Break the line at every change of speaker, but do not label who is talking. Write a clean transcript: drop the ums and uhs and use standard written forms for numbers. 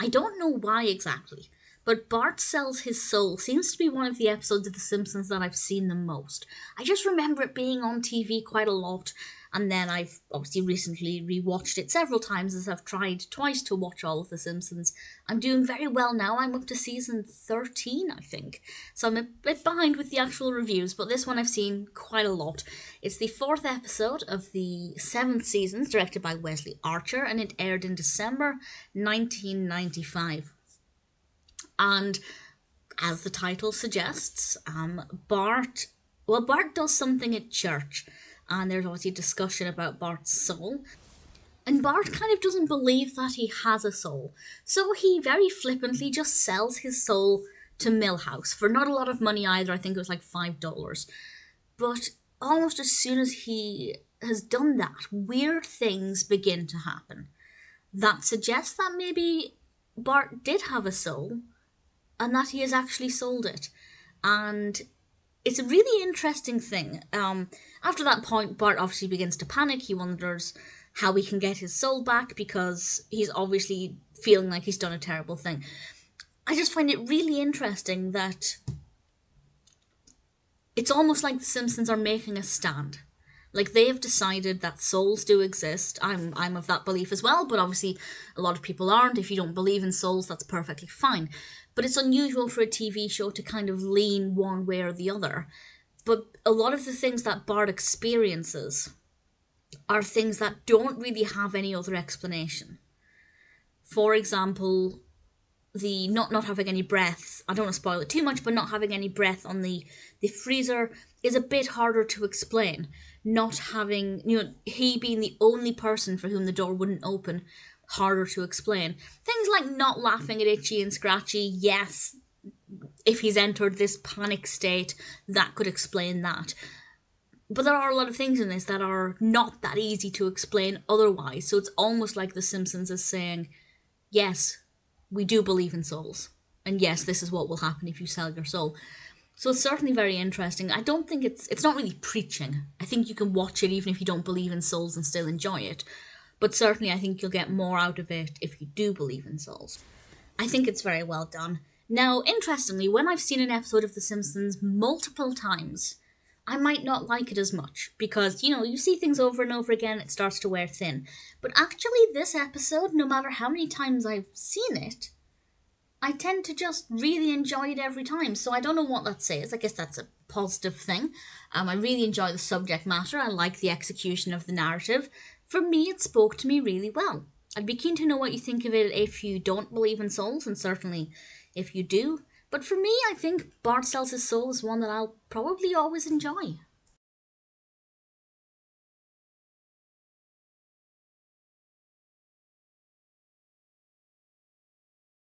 I don't know why exactly, but Bart sells his soul seems to be one of the episodes of The Simpsons that I've seen the most. I just remember it being on TV quite a lot, and then I've obviously recently rewatched it several times as I've tried twice to watch all of The Simpsons. I'm doing very well now. I'm up to season 13, I think. So I'm a bit behind with the actual reviews, but this one I've seen quite a lot. It's the 4th episode of the 7th season, directed by Wesley Archer, and it aired in December 1995. And as the title suggests, Bart does something at church, and there's obviously a discussion about Bart's soul. And Bart kind of doesn't believe that he has a soul, so he very flippantly just sells his soul to Milhouse for not a lot of money either. I think it was like $5. But almost as soon as he has done that, weird things begin to happen that suggest that maybe Bart did have a soul, and that he has actually sold it. And it's a really interesting thing. After that point, Bart obviously begins to panic. He wonders how he can get his soul back because he's obviously feeling like he's done a terrible thing. I just find it really interesting that it's almost like the Simpsons are making a stand. Like, they have decided that souls do exist. I'm of that belief as well, but obviously a lot of people aren't. If you don't believe in souls, that's perfectly fine. But it's unusual for a TV show to kind of lean one way or the other. But a lot of the things that Bart experiences are things that don't really have any other explanation. For example, the not having any breath. I don't want to spoil it too much, but not having any breath on the freezer is a bit harder to explain. Not having, he being the only person for whom the door wouldn't open, harder to explain. Things like not laughing at Itchy and Scratchy, yes, if he's entered this panic state, that could explain that. But there are a lot of things in this that are not that easy to explain otherwise, so it's almost like The Simpsons is saying, yes, we do believe in souls, and yes, this is what will happen if you sell your soul. So it's certainly very interesting. I don't think it's not really preaching. I think you can watch it even if you don't believe in souls and still enjoy it. But certainly I think you'll get more out of it if you do believe in souls. I think it's very well done. Now, interestingly, when I've seen an episode of The Simpsons multiple times, I might not like it as much because, you see things over and over again, it starts to wear thin. But actually this episode, no matter how many times I've seen it, I tend to just really enjoy it every time. So I don't know what that says. I guess that's a positive thing. I really enjoy the subject matter. I like the execution of the narrative. For me, it spoke to me really well. I'd be keen to know what you think of it if you don't believe in souls, and certainly if you do. But for me, I think Bart Sells His Soul is one that I'll probably always enjoy.